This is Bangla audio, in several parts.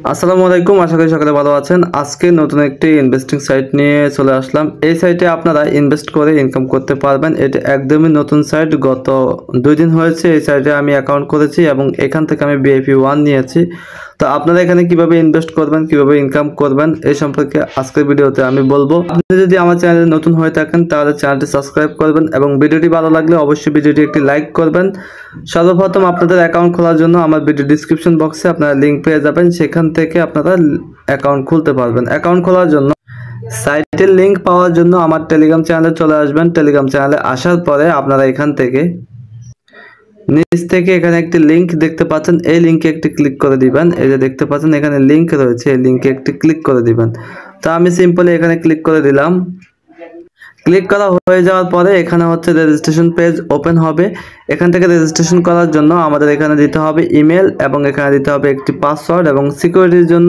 আসসালামু আলাইকুম, আশা করি সকলে ভালো আছেন। আজকে নতুন একটি ইনভেস্টিং সাইট নিয়ে চলে আসলাম। এই সাইটে আপনারা ইনভেস্ট করে ইনকাম করতে পারবেন। এটা একদমই নতুন সাইট, গত 2 দিন হয়েছে এই সাইটে আমি অ্যাকাউন্ট করেছি এবং এখান থেকে আমি VIP1 নিয়েছি। তো আপনারা এখানে কিভাবে ইনভেস্ট করবেন, কিভাবে ইনকাম করবেন এই সম্পর্কে আজকের ভিডিওতে আমি বলবো। আপনি যদি আমার চ্যানেলে নতুন হয়ে থাকেন তাহলে চ্যানেলটি সাবস্ক্রাইব করবেন এবং ভিডিওটি ভালো লাগলে অবশ্যই ভিডিওটি একটি লাইক করবেন। সর্বপ্রথম আপনাদের অ্যাকাউন্ট খোলার জন্য আমার ভিডিও ডিসক্রিপশন বক্সে আপনারা লিঙ্ক পেয়ে যাবেন, সেখান থেকে আপনারা অ্যাকাউন্ট খুলতে পারবেন। অ্যাকাউন্ট খোলার জন্য সাইটের লিঙ্ক পাওয়ার জন্য আমার টেলিগ্রাম চ্যানেলে চলে আসবেন। টেলিগ্রাম চ্যানেলে আসার পরে আপনারা এখান থেকে নিচ থেকে এখানে একটি লিঙ্ক দেখতে পাচ্ছেন, এই লিঙ্কে একটি ক্লিক করে দিবেন। এই যে দেখতে পাচ্ছেন এখানে লিঙ্ক রয়েছে, এই লিঙ্কে একটি ক্লিক করে দিবেন। তো আমি সিম্পলি এখানে ক্লিক করে দিলাম। ক্লিক করা হয়ে যাওয়ার পরে এখানে হচ্ছে রেজিস্ট্রেশন পেজ ওপেন হবে। এখান থেকে রেজিস্ট্রেশন করার জন্য আমাদের এখানে দিতে হবে ইমেল এবং এখানে দিতে হবে একটি পাসওয়ার্ড এবং সিকিউরিটির জন্য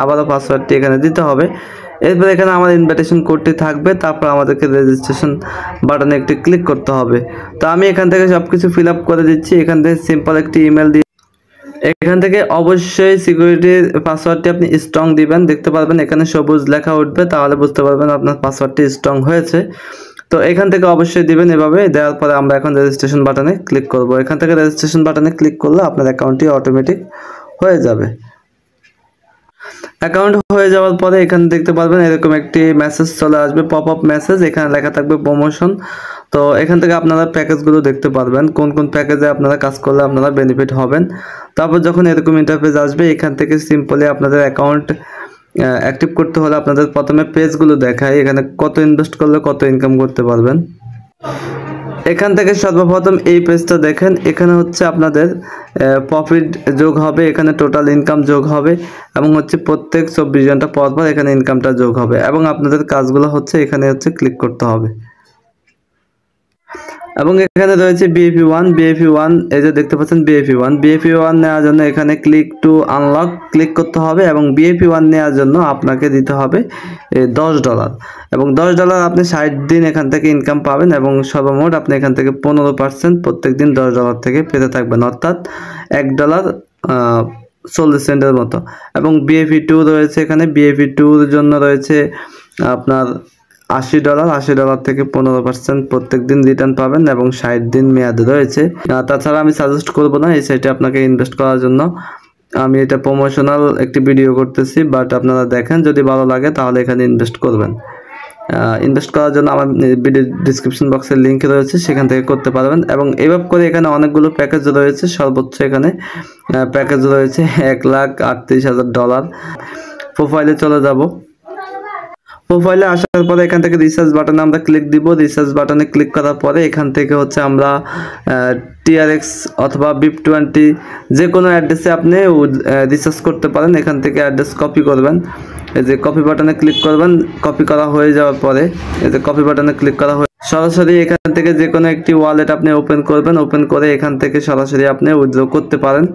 আবারও পাসওয়ার্ডটি এখানে দিতে হবে। এরপর এখানে আমার ইনভাইটেশন কোডটি থাকবে, তারপর আমাদেরকে রেজিস্ট্রেশন বাটনে একটি ক্লিক করতে হবে। তো আমি এখান থেকে সব কিছু ফিল আপ করে দিচ্ছি। এখান থেকে সিম্পল একটি ইমেল দিয়ে এখান থেকে অবশ্যই সিকিউরিটির পাসওয়ার্ডটি আপনি স্ট্রং দিবেন। দেখতে পারবেন এখানে সবুজ লেখা উঠবে, তাহলে বুঝতে পারবেন আপনার পাসওয়ার্ডটি স্ট্রং হয়েছে। তো এখান থেকে অবশ্যই দিবেন। এভাবে দেওয়ার পরে আমরা এখন রেজিস্ট্রেশন বাটনে ক্লিক করব। এখান থেকে রেজিস্ট্রেশন বাটনে ক্লিক করলে আপনার অ্যাকাউন্টটি অটোমেটিক হয়ে যাবে। অ্যাকাউন্ট হয়ে যাওয়ার পরে এখানে দেখতে পারবেন এরকম একটি মেসেজ চলে আসবে, পপ আপ মেসেজ। এখানে লেখা থাকবে প্রমোশন। তো এখান থেকে আপনারা প্যাকেজগুলো দেখতে পারবেন, কোন কোন প্যাকেজে আপনারা কাজ করলে আপনারা বেনিফিট হবেন। তারপর যখন এরকম ইন্টারফেস আসবে এখান থেকে সিম্পলি আপনাদের অ্যাকাউন্ট অ্যাক্টিভ করতে হলে আপনাদের প্রথমে পেজগুলো দেখায়, এখানে কত ইনভেস্ট করলে কত ইনকাম করতে পারবেন। এখান থেকে সর্বপ্রথম এই পেজটা দেখেন, এখানে হচ্ছে আপনাদের প্রফিট যোগ হবে, এখানে টোটাল ইনকাম যোগ হবে এবং হচ্ছে প্রত্যেক 24 ঘন্টা পর পর এখানে ইনকামটা যোগ হবে এবং আপনাদের কাজগুলো হচ্ছে এখানে হচ্ছে ক্লিক করতে হবে। এবং এখানে রয়েছে BFE1 এই যে দেখতে পাচ্ছেন BFE1 নেওয়ার জন্য এখানে ক্লিক টু আনলক ক্লিক করতে হবে এবং BFE1 নেওয়ার জন্য আপনাকে দিতে হবে $10 এবং $10 আপনি 60 দিন এখান থেকে ইনকাম পাবেন এবং সর্বমোট আপনি এখান থেকে 15% প্রত্যেক দিন $10 থেকে পেতে থাকবেন, অর্থাৎ $1.40 মতো। এবং BFE2 রয়েছে, এখানে BFE2 এর জন্য রয়েছে আপনার $80 থেকে 15% প্রত্যেক দিন রিটার্ন পাবেন এবং 60 দিন মেয়াদ রয়েছে। তাছাড়া আমি সাজেস্ট করব না এই সাইটে আপনাকে ইনভেস্ট করার জন্য। আমি এটা প্রমোশনাল একটি ভিডিও করতেছি, বাট আপনারা দেখেন, যদি ভালো লাগে তাহলে এখানে ইনভেস্ট করবেন। ইনভেস্ট করার জন্য আমার ভিডিও ডিসক্রিপশন বক্সের লিঙ্ক রয়েছে, সেখান থেকে করতে পারবেন। এবং এইভাবে করে এখানে অনেকগুলো প্যাকেজ রয়েছে, সর্বোচ্চ এখানে প্যাকেজ রয়েছে $1,38,000। প্রোফাইলে চলে যাব। প্রোফাইলে আসার পরে এখান থেকে রিসার্চ বাটনে আমরা ক্লিক দিব। রিসার্চ বাটনে ক্লিক করার পরে এখান থেকে হচ্ছে আমরা TRX অথবা BIP20 যে কোনো অ্যাড্রেসে আপনি রিসার্চ করতে পারেন। এখান থেকে অ্যাড্রেস কপি করবেন, এই যে কপি বাটনে ক্লিক করবেন। কপি করা হয়ে যাওয়ার পরে এই যে কপি বাটনে ক্লিক করা হয়ে সরাসরি এখান থেকে যে কোনো একটি ওয়ালেট আপনি ওপেন করবেন। ওপেন করে এখান থেকে সরাসরি আপনি উইথড্র করতে পারেন।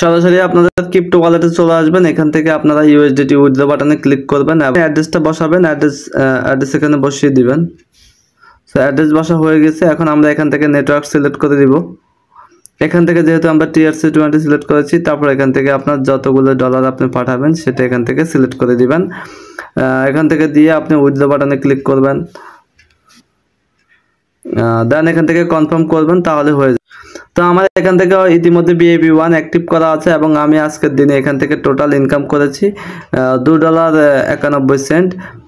সরাসরি আপনাদের ক্রিপ্টো ওয়ালেটে চলে আসবেন। এখান থেকে আপনারা USDT উইথড্র বাটনে ক্লিক করবেন এবং অ্যাড্রেসটা বসাবেন। অ্যাড্রেস এখানে বসিয়ে দিবেন। সো অ্যাড্রেস বসা হয়ে গেছে। এখন আমরা এখান থেকে নেটওয়ার্ক সিলেক্ট করে দিব। এখান থেকে যেহেতু আমরা TRC20 সিলেক্ট করেছি, তারপর এখান থেকে আপনার যতগুলো ডলার আপনি পাঠাবেন সেটা এখান থেকে সিলেক্ট করে দিবেন। এখান থেকে দিয়ে আপনি উইথড্র বাটনে ক্লিক করবেন, দেন এখান থেকে কনফার্ম করবেন, তাহলে হয়ে যাবে। তো আমার এখান থেকে ইতিমধ্যে BFE1 অ্যাক্টিভ করা আছে এবং আমি আজকের দিনে এখান থেকে টোটাল ইনকাম করেছি $2.91।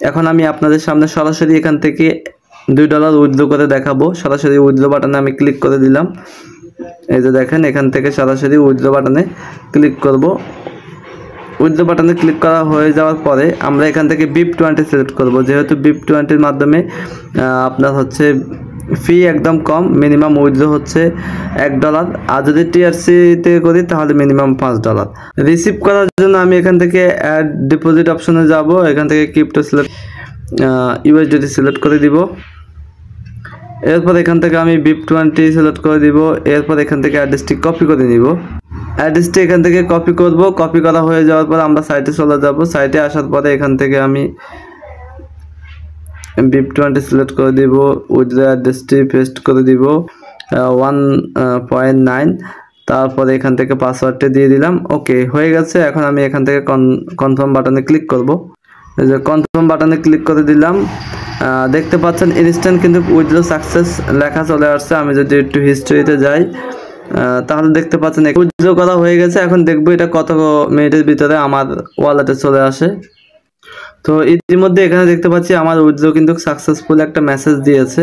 এখন আমি আপনাদের সামনে সরাসরি এখান থেকে $2 উইথড্র করে দেখাবো। সরাসরি উইথড্র বাটনে আমি ক্লিক করে দিলাম। এই যে দেখেন এখান থেকে সরাসরি উইথড্র বাটনে ক্লিক করব। উইথড্র বাটনে ক্লিক করা হয়ে যাওয়ার পরে আমরা এখান থেকে BIP20 সিলেক্ট করব, যেহেতু BIP20-র মাধ্যমে আপনার হচ্ছে ফি একদম কম, মিনিমাম উইথড্র হচ্ছে $1। আর যদি TRC-তে করি তাহলে মিনিমাম $5। রিসিভ করার জন্য আমি এখান থেকে অ্যাড ডিপোজিট অপশনে যাব। এখান থেকে ক্রিপ্টো সিলেক্ট USDT সিলেক্ট করে দিব। এরপর এখান থেকে আমি BIP20 সিলেক্ট করে দিব। এরপর এখান থেকে অ্যাড্রেসটি কপি করে নিব। অ্যাড্রেসটি এখান থেকে কপি করব। কপি করা হয়ে যাওয়ার পর আমরা সাইটে চলে যাব। সাইটে আসার পরে এখান থেকে আমি BIP20 সিলেক্ট করে দিব। উইথড্র অ্যাড্রেসটি পেস্ট করে দিব 1.9। তারপরে এখান থেকে পাসওয়ার্ডটা দিয়ে দিলাম। ওকে, হয়ে গেছে। এখন আমি এখান থেকে কনফার্ম বাটনে ক্লিক করব। এই যে কনফার্ম বাটনে ক্লিক করে দিলাম। দেখতে পাচ্ছেন ইনস্ট্যান্ট কিন্তু উইথড্র সাকসেস লেখা চলে আসছে। আমি যদি একটু হিস্ট্রিতে যাই তাহলে দেখতে পাচ্ছেন উইথড্র করা হয়ে গেছে। এখন দেখবো এটা কত মিনিটের ভিতরে আমার ওয়ালেটে চলে আসে। তো ইতিমধ্যে এখানে দেখতে পাচ্ছি আমার উইথড্র কিন্তু সাকসেসফুল একটা মেসেজ দিয়েছে।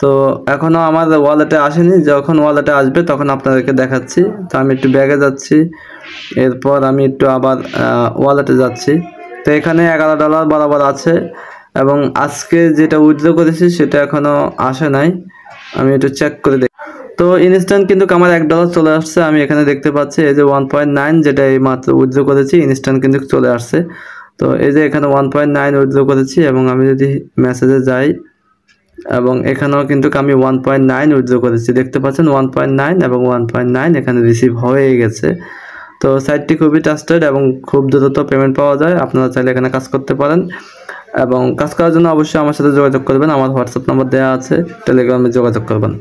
তো এখনও আমার ওয়ালেটে আসেনি, যখন ওয়ালেটে আসবে তখন আপনাদেরকে দেখাচ্ছি। তো আমি একটু ব্যাগে যাচ্ছি, এরপর আমি একটু আবার ওয়ালেটে যাচ্ছি। তো এখানে $11 বরাবর আছে এবং আজকে যেটা উইথড্র করেছি সেটা এখনও আসে নাই। আমি একটু চেক করে দেখি। তো ইনস্ট্যান্ট কিন্তু আমার $1 চলে আসছে। আমি এখানে দেখতে পাচ্ছি এই যে 1.9 যেটা এই মাত্র উইথড্র করেছি, ইনস্ট্যান্ট কিন্তু চলে আসছে। তো এই যে এখানে 1.9 উইথড্র করেছি এবং আমি যদি মেসেজে যাই এবং এখানেও কিন্তু আমি 1.9 উইথড্র করেছি। দেখতে পাচ্ছেন 1.9 এবং 1.9 এখানে রিসিভ হয়ে গেছে। তো সাইটটি খুবই ট্রাস্টেড এবং খুব দ্রুত পেমেন্ট পাওয়া যায়। আপনারা চাইলে এখানে কাজ করতে পারেন এবং কাজ করার জন্য অবশ্যই আমার সাথে যোগাযোগ করবেন। আমার হোয়াটসঅ্যাপ নাম্বার দেওয়া আছে, টেলিগ্রামে যোগাযোগ করবেন।